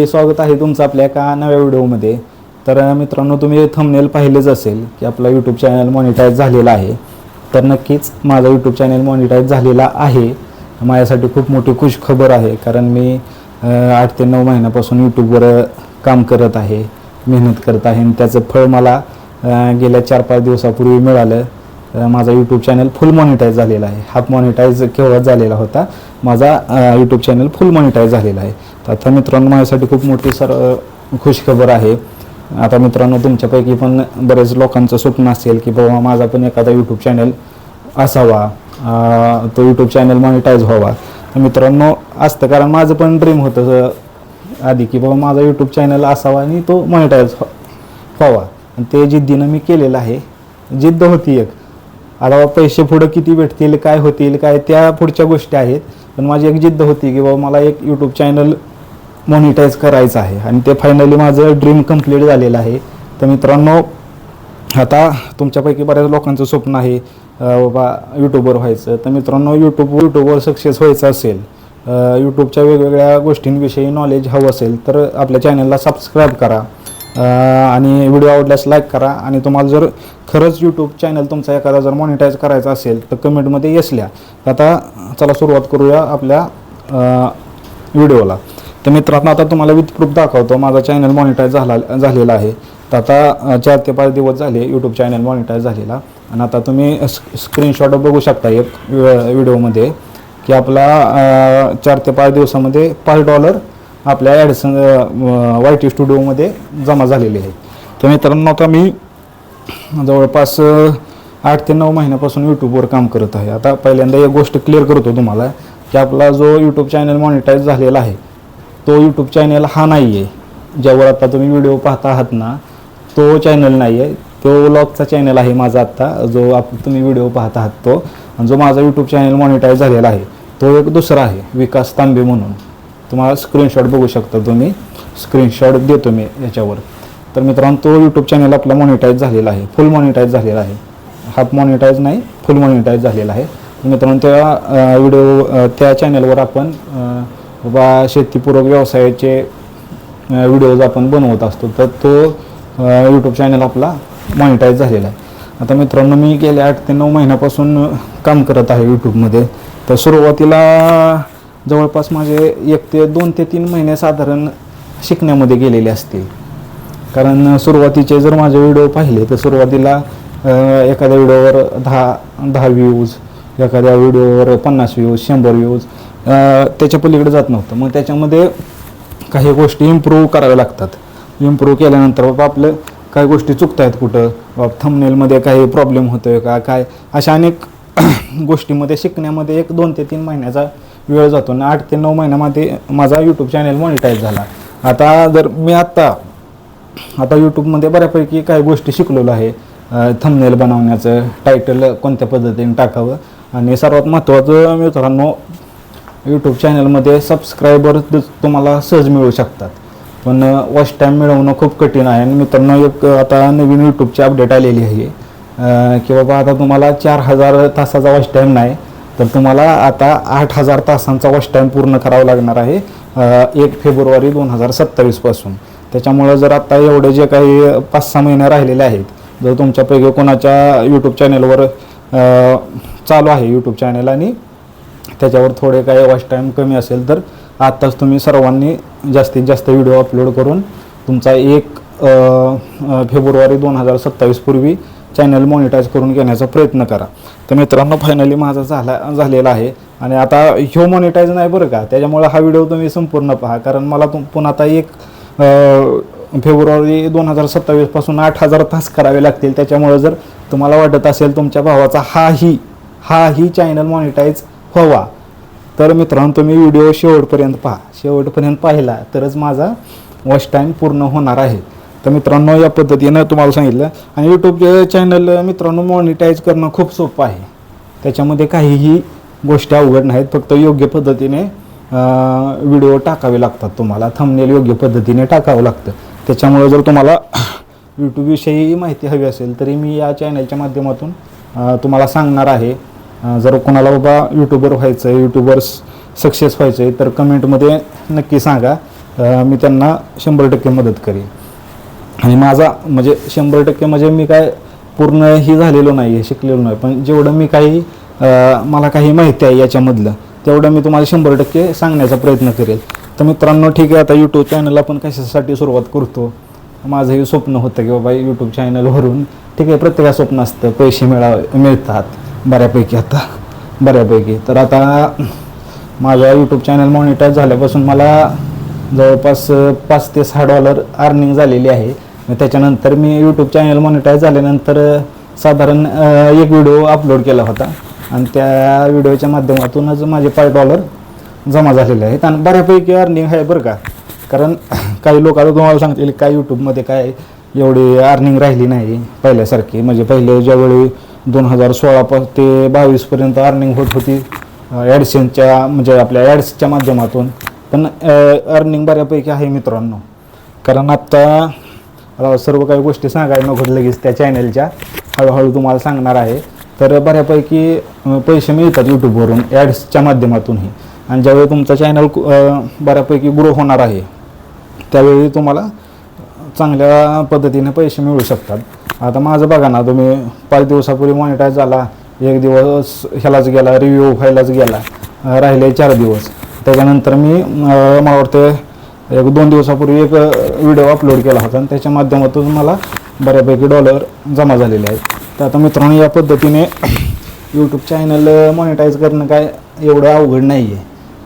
स्वागत आहे तुमचं आपल्या एका नव्या व्हिडिओमध्ये. तर मित्रांनो, तुम्ही थंबनेल पाहिलेच असेल की आपला यूट्यूब चॅनल मॉनिटाईज झालेला आहे. तर नक्कीच माझा यूट्यूब चॅनल मॉनिटाईज झालेला आहे. माझ्यासाठी खूप मोठी खुशखबर आहे, कारण मी 8 ते 9 महिन्यापासून यूट्यूबवर काम करत आहे, मेहनत करत आहे आणि त्याचं फळ मला गेल्या 4-5 दिवसापूर्वी मिळालं. माझा यूट्यूब चॅनल फुल मॉनिटाईज झालेला आहे. हाफ मॉनिटाईज केव्हा झालेला होता, माझा यूट्यूब चॅनल फुल मॉनिटाईज झालेला आहे. तर आता मित्रांनो, माझ्यासाठी खूप मोठी खुशखबर आहे. आता मित्रांनो, तुमच्यापैकी पण बरेच लोकांचं स्वप्न असेल की बाबा माझा पण एखादा यूट्यूब चॅनल असावा, तो यूट्यूब चॅनल मॉनिटाईज व्हावा. तर मित्रांनो, असतं, कारण माझं पण ड्रीम होतं आधी की बाबा माझा यूट्यूब चॅनल असावा आणि तो मॉनिटाईज व्हावा. आणि ते जिद्दीनं मी केलेलं आहे. जिद्द होती एक. आता पैसे पुढं किती भेटतील, काय होतील, काय त्या पुढच्या गोष्टी आहेत, पण माझी एक जिद्द होती की बाबा मला एक यूट्यूब चॅनल मॉनिटाईज करायचं आहे आणि ते फायनली माझं ड्रीम कंप्लीट झालेलं आहे. तर मित्रांनो, आता तुमच्यापैकी बऱ्याच लोकांचं स्वप्न आहे बाबा यूट्यूबर व्हायचं. तर मित्रांनो, यूट्यूबवर सक्सेस व्हायचं असेल, यूट्यूबच्या वेगवेगळ्या गोष्टींविषयी नॉलेज हवं असेल, तर आपल्या चॅनलला सबस्क्राईब करा आणि व्हिडिओ आवडल्यास लाईक करा. आणि तुम्हाला जर खरंच यूट्यूब चॅनल तुमचा एखादा जर मॉनिटाईज करायचा असेल तर कमेंटमध्ये येस लिहा. आता चला सुरुवात करूया आपल्या व्हिडिओला. तर मित्रांनो, आता तुम्हाला विथ प्रूफ दाखवतो. माझा चॅनल मॉनिटाईज झालेला आहे. तर आता 4 ते 5 दिवस झाले यूट्यूब चॅनल मॉनिटाईज झालेला. आणि आता तुम्ही स्क्रीनशॉट बघू शकता एक व्हिडिओमध्ये की आपला 4 ते 5 दिवसामध्ये $5 आपल्या ॲडसन YT स्टुडिओमध्ये जमा झालेले आहेत. तर मित्रांनो, आता मी जवळपास 8 ते 9 महिन्यापासून यूट्यूबवर काम करत आहे. आता पहिल्यांदा एक गोष्ट क्लिअर करतो तुम्हाला की आपला जो यूट्यूब चॅनल मॉनिटाईज झालेला आहे तो यूट्यूब चॅनल हा नाही आहे. ज्यावर आता तुम्ही व्हिडिओ पाहता आहात ना, तो चॅनल नाही आहे. तो व्लॉगचा चॅनल आहे माझा आत्ता जो तुम्ही व्हिडिओ पाहत आहात तो. आणि जो माझा यूट्यूब चॅनल मॉनिटाईज झालेला आहे तो एक दुसरा आहे, विकास तांबे म्हणून. तुम्हाला स्क्रीनशॉट बघू शकता, तुम्ही स्क्रीनशॉट देतो मी याच्यावर. तर मित्रांनो, तो यूट्यूब चॅनल आपला मॉनिटाईज झालेला आहे, फुल मॉनिटाईज झालेला आहे. हाफ मॉनिटाईज नाही, फुल मॉनिटाईज झालेला आहे. मित्रांनो, त्या चॅनलवर आपण बाबा शेतीपूरक व्यवसायाचे व्हिडिओज आपण बनवत असतो. तर तो यूट्यूब चॅनल आपला मॉनिटाईज झालेला आहे. आता मित्रांनो, मी गेल्या 8 ते 9 महिन्यापासून काम करत आहे यूट्यूबमध्ये. तर सुरुवातीला जवळपास माझे 2 ते 3 महिने साधारण शिकण्यामध्ये गेलेले असतील. कारण सुरुवातीचे जर माझे व्हिडिओ पाहिले तर सुरुवातीला एखाद्या व्हिडिओवर 10 व्ह्यूज, एखाद्या व्हिडिओवर 50 व्ह्यूज, 100 व्ह्यूज, त्याच्या पलीकडे जात नव्हतं. मग त्याच्यामध्ये काही गोष्टी इम्प्रूव्ह कराव्या लागतात. इम्प्रूव्ह केल्यानंतर बाबा आपलं काही गोष्टी चुकत आहेत, कुठं बाबा थंबनेलमध्ये काही प्रॉब्लेम होतो आहे का, काय अशा अनेक गोष्टीमध्ये शिकण्यामध्ये 2 ते 3 महिन्याचा वेळ जातो. आणि 8 ते 9 महिन्यामध्ये माझा यूट्यूब चॅनल मॉनिटाईज झाला. आता जर मी आता यूट्यूबमध्ये बऱ्यापैकी काही गोष्टी शिकलेलो आहे. थंबनेल बनवण्याचं, टायटल कोणत्या पद्धतीने टाकावं, आणि सर्वात महत्त्वाचं मित्रांनो, यूट्यूब चॅनलमध्ये सबस्क्रायबर तुम्हाला सहज मिळू शकतात, पण वॉच टाईम मिळवणं खूप कठीण आहे. आणि मित्रांनो, एक आता नवीन यूट्यूबची अपडेट आलेली आहे की बाबा आता तुम्हाला 4000 तासाचा वॉच टाईम नाही, तर तुम्हाला आता 8000 तासांचा वॉच टाईम पूर्ण करावा लागणार आहे 1 फेब्रुवारी 2027 पासून. त्याच्यामुळं जर आता एवढे जे काही 5-6 महिने राहिलेले आहेत, जर तुमच्यापैकी कोणाच्या यूट्यूब चॅनलवर चालू आहे यूट्यूब चॅनल आणि त्याच्यावर थोडे काही वॉच टाईम कमी असेल, तर आत्ताच तुम्ही सर्वांनी जास्तीत जास्त व्हिडिओ अपलोड करून तुमचा 1 फेब्रुवारी 2027 पूर्वी चॅनल मॉनिटाईज करून घेण्याचा प्रयत्न करा. तर मित्रांनो, फायनली माझा झालेला आहे. आणि आता ह्यो मॉनिटाईज नाही बरं का, त्याच्यामुळे हा व्हिडिओ तुम्ही संपूर्ण पहा, कारण मला पुन्हा आता 1 फेब्रुवारी 2027 पासून 8000 तास करावे लागतील. त्याच्यामुळे जर तुम्हाला वाटत असेल तुमच्या भावाचा हाही चॅनल मॉनिटाईज व्हावा, तर मित्रांनो तुम्ही व्हिडिओ शेवटपर्यंत पहा. शेवटपर्यंत पाहिला तरच माझा वॉच टाईम पूर्ण होणार आहे. तर मित्रांनो, या पद्धतीनं तुम्हाला सांगितलं. आणि यूट्यूब चॅनल मित्रांनो मॉनिटाईज करणं खूप सोपं आहे. त्याच्यामध्ये काहीही गोष्टी अवघड नाहीत, फक्त योग्य पद्धतीने व्हिडिओ टाकावे लागतात. तुम्हाला थंबनेल योग्य पद्धतीने टाकावं लागतं. त्याच्यामुळे जर तुम्हाला यूट्यूबविषयी माहिती हवी असेल तरी मी या चॅनलच्या माध्यमातून तुम्हाला सांगणार आहे. जर कोणाला बाबा यूट्यूबर व्हायचं आहे, यूट्यूबर सक्सेस व्हायचं आहे, तर कमेंटमध्ये नक्की सांगा. मी त्यांना 100% मदत करेन. आणि माझा म्हणजे 100% म्हणजे मी काय पूर्ण ही झालेलो नाही आहे, शिकलेलो नाही, पण जेवढं मी काही मला काही माहिती आहे याच्यामधलं तेवढं मी तुम्हाला 100% सांगण्याचा प्रयत्न करेल. तर मित्रांनो ठीक आहे, आता यूट्यूब चॅनल आपण कशासाठी सुरुवात करतो. माझंही स्वप्न होतं की बाबा यूट्यूब चॅनलवरून ठीक आहे, प्रत्येकाचं स्वप्न असतं पैसे मिळतात बऱ्यापैकी. तर आता माझा यूट्यूब चॅनल मॉनिटाईज झाल्यापासून मला जवळपास $5 ते $6 अर्निंग झालेली आहे. त्याच्यानंतर मी यूट्यूब चॅनल मॉनिटाईज झाल्यानंतर साधारण एक व्हिडिओ अपलोड केला होता आणि त्या व्हिडिओच्या माध्यमातूनच माझे $5 जमा झालेले आहेत आणि बऱ्यापैकी अर्निंग आहे बरं का. कारण काही लोक आता तुम्हाला सांगतील काय यूट्यूबमध्ये काय एवढी अर्निंग राहिली नाही पहिल्यासारखी. म्हणजे पहिले ज्यावेळी 2016 ते 22पर्यंत अर्निंग होत होती ॲडसेन्सच्या म्हणजे आपल्या ॲड्सच्या माध्यमातून, पण अर्निंग बऱ्यापैकी आहे मित्रांनो. कारण आत्ता सर्व काही गोष्टी सांगायला नको लगेच त्या चॅनलच्या, हळूहळू तुम्हाला सांगणार आहे. तर बऱ्यापैकी पैसे मिळतात यूट्यूबवरून ॲड्सच्या माध्यमातूनही. आणि ज्यावेळी तुमचा चॅनल बऱ्यापैकी ग्रो होणार आहे त्यावेळी तुम्हाला चांगल्या पद्धतीने पैसे मिळू शकतात. आता माझं बघा ना, तुम्ही 5 दिवसापूर्वी मॉनिटाईज झाला, 1 दिवस ह्यालाच गेला, रिव्ह्यू व्हायलाच गेला, राहिले 4 दिवस. त्याच्यानंतर मी मला वाटतं 1-2 दिवसापूर्वी एक व्हिडिओ अपलोड केला होता आणि त्याच्या माध्यमातून मला बऱ्यापैकी $, जमा झालेले आहेत. तर आता मित्रांनो या पद्धतीने यूट्यूब चॅनल मॉनिटाईज करणं काय एवढं अवघड नाही आहे.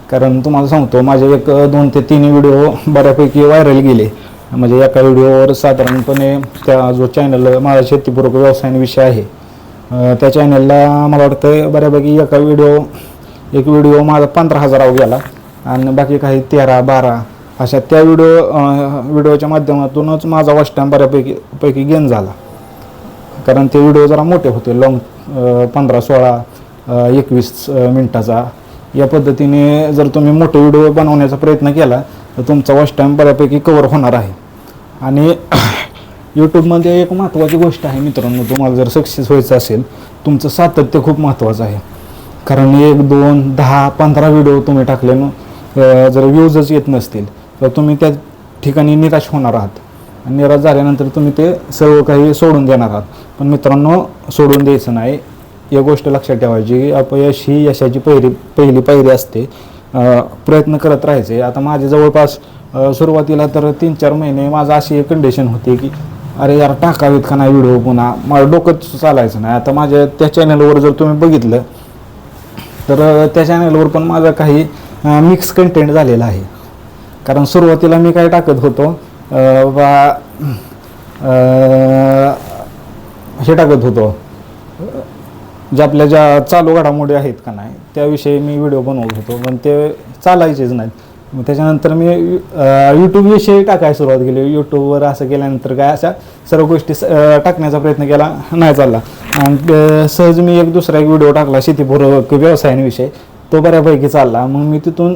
कारण तुम्हाला सांगतो माझे 2 ते 3 व्हिडिओ बऱ्यापैकी व्हायरल गेले. म्हणजे एका व्हिडिओवर साधारणपणे त्या जो चॅनल माझा शेतीपूरक व्यवसायाविषयी आहे त्या चॅनलला मला वाटतं बऱ्यापैकी एक व्हिडिओ माझा 15,000 गेला आणि बाकी काही 13-12 अशा त्या व्हिडिओच्या माध्यमातूनच माझा वॉच टाईम बऱ्यापैकी गेन झाला. कारण ते व्हिडिओ जरा मोठे होते, लॉंग 15-16-21 मिनटाचा. या पद्धतीने जर तुम्ही मोठे व्हिडिओ बनवण्याचा प्रयत्न केला तर तुमचा वॉच टाईम बऱ्यापैकी कवर होणार आहे. आणि यूट्यूबमध्ये एक महत्त्वाची गोष्ट आहे मित्रांनो, तुम्हाला जर सक्सेस व्हायचं असेल तुमचं सातत्य खूप महत्त्वाचं आहे. कारण 1, 2, 10, 15 व्हिडिओ तुम्ही टाकले जर व्ह्यूजच येत नसतील तर तुम्ही त्या ठिकाणी निराश होणार आहात. आणि निराश झाल्यानंतर तुम्ही ते सर्व काही सोडून देणार आहात. पण मित्रांनो सोडून द्यायचं नाही. एक गोष्ट लक्षात ठेवायची, अपयश ही यशाची पहिली पायरी असते. प्रयत्न करत राहायचे. आता माझे जवळपास सुरुवातीला तर 3-4 महिने माझं अशी एक कंडिशन होती की अरे यार टाकावीत का नाही व्हिडिओ, पुन्हा मला डोकंच चालायचं नाही. आता माझ्या त्या चॅनलवर जर तुम्ही बघितलं तर त्या चॅनलवर पण माझा काही मिक्स कंटेंट झालेला आहे. कारण सुरुवातीला मी काय टाकत होतो हे टाकत होतो जे आपल्या ज्या चालू घडामोडी आहेत का नाही त्याविषयी मी व्हिडिओ बनवत होतो, पण ते चालायचेच नाहीत. मग त्याच्यानंतर मी यूट्यूबविषयी टाकायला सुरुवात केली. यूट्यूबवर असं केल्यानंतर काय अशा सर्व गोष्टी टाकण्याचा प्रयत्न केला, नाही चालला. आणि सहज मी एक व्हिडिओ टाकला शेतीपूरक व्यवसायाविषयी, तो बऱ्यापैकी चालला. मग मी तिथून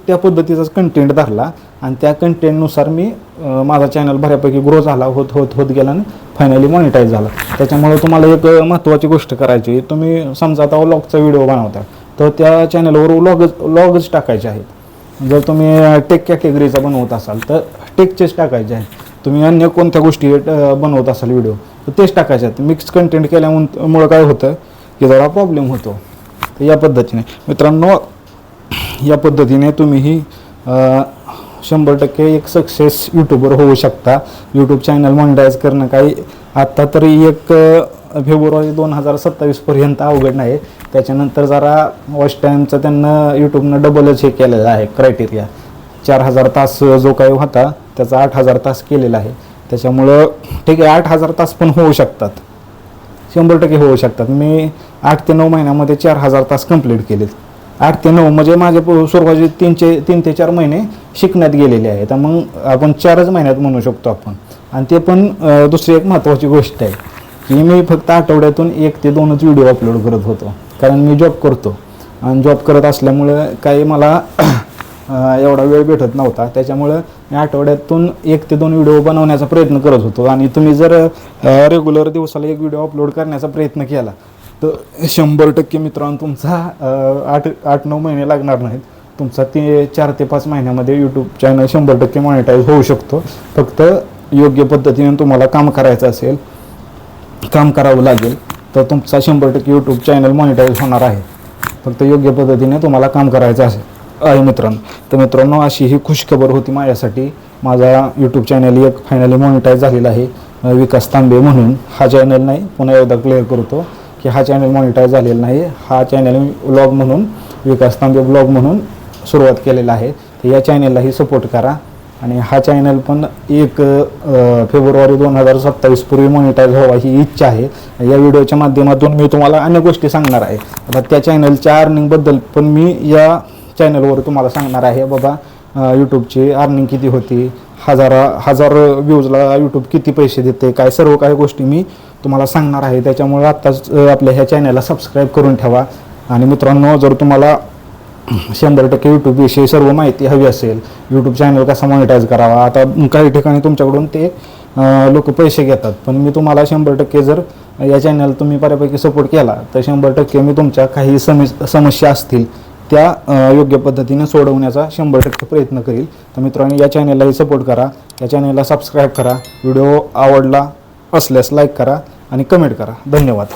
त्या पद्धतीचाच कंटेंट धरला आणि त्या कंटेंटनुसार मी माझा चॅनल बऱ्यापैकी ग्रो झाला, होत गेला आणि फायनली मॉनिटाईज झाला. त्याच्यामुळे तुम्हाला एक महत्त्वाची गोष्ट करायची, तुम्ही समजा आता व्लॉगचा व्हिडिओ बनवता तर त्या चॅनलवर व्लॉगच टाकायचे आहेत. जर तुम्ही टेक कॅटेगरीचा बनवत असाल तर टेकचेच टाकायचे आहेत. तुम्ही अन्य कोणत्या गोष्टी बनवत असाल व्हिडिओ तर तेच टाकायचे आहेत. मिक्स कंटेंट केल्यामुळं काय होतं की जरा प्रॉब्लेम होतो. तर या पद्धतीने मित्रांनो, या पद्धतीने तुम्हीही 100% एक सक्सेस यूट्यूबर होऊ शकता. यूट्यूब चॅनल मॉनिटाईज करणं काही आत्ता तरी 1 फेब्रुवारी 2027पर्यंत अवघड नाही. त्याच्यानंतर जरा वॉच टाईमचं त्यांना यूट्यूबनं डबलच हे केलेलं आहे क्रायटेरिया. 4,000 तास जो काही होता त्याचा 8,000 तास केलेला आहे. त्याच्यामुळं ठीक आहे 8,000 तास पण होऊ शकतात, 100% होऊ शकतात. मी 8 ते 9 महिन्यामध्ये 4,000 तास कंप्लीट केलेत. 8 ते 9 म्हणजे माझे सुरुवातीचे 3 ते 4 महिने शिकण्यात गेलेले आहेत. तर मग आपण 4च महिन्यात म्हणू शकतो आपण. आणि ते पण दुसरी एक महत्त्वाची गोष्ट आहे की मी फक्त आठवड्यातून 1 ते 2च व्हिडिओ अपलोड करत होतो. कारण मी जॉब करतो आणि जॉब करत असल्यामुळं काही मला एवढा वेळ भेटत नव्हता. त्याच्यामुळं मी आठवड्यातून 1 ते 2 व्हिडिओ बनवण्याचा प्रयत्न करत होतो. आणि तुम्ही जर रेग्युलर दिवसाला 1 व्हिडिओ अपलोड करण्याचा प्रयत्न केला तर 100% मित्रांनो तुमचा 8-9 महिने लागणार नाहीत, तुमचा 4 ते 5 महिन्यामध्ये यूट्यूब चॅनल 100% मॉनिटाईज होऊ शकतो. फक्त योग्य पद्धतीने तुम्हाला काम करायचं असेल, काम करावं लागेल, तर तुमचा 100% यूट्यूब चॅनल मॉनिटाईज होणार आहे. फक्त योग्य पद्धतीने तुम्हाला काम करायचं आहे मित्रांनो. तर मित्रांनो, अशी ही खुशखबर होती माझ्यासाठी. माझा यूट्यूब चॅनल एक फायनली मॉनिटाईज झालेला आहे. विकास तांबे म्हणून हा चॅनल नाही, पुन्हा एकदा क्लिअर करतो की हा चॅनल मॉनिटाईज झालेला नाही. हा चॅनल व्लॉग म्हणून, विकास तांबे ब्लॉग म्हणून सुरुवात केलेला आहे. तर या चॅनललाही सपोर्ट करा. आणि हा चॅनल पण 1 फेब्रुवारी 2027 पूर्वी मॉनिटाईज व्हावा ही इच्छा आहे. या व्हिडिओच्या माध्यमातून मी तुम्हाला अनेक गोष्टी सांगणार आहे. आता त्या चॅनलच्या अर्निंगबद्दल पण मी या चॅनलवर तुम्हाला सांगणार आहे. बाबा यूट्यूबची अर्निंग किती होती, हजार व्ह्यूजला यूट्यूब किती पैसे देते, काय सर्व काही गोष्टी मी तुम्हाला सांगणार आहे. त्याच्यामुळे आत्ताच आपल्या ह्या चॅनलला सबस्क्राईब करून ठेवा. आणि मित्रांनो, जर तुम्हाला 100% यूट्यूबविषयी सर्व माहिती हवी असेल, यूट्यूब चॅनल कसा मॉनिटाईज करावा, आता काही ठिकाणी तुमच्याकडून ते लोक पैसे घेतात, पण मी तुम्हाला 100% जर या चॅनल तुम्ही बऱ्यापैकी सपोर्ट केला तर 100% मी तुमच्या काही समस्या असतील त्या योग्य पद्धतीने सोडवण्याचा 100% प्रयत्न करील. तर मित्रांनो, या चॅनललाही सपोर्ट करा, या चॅनलला सबस्क्राईब करा, व्हिडिओ आवडला असल्यास लाईक करा आणि कमेंट करा. धन्यवाद.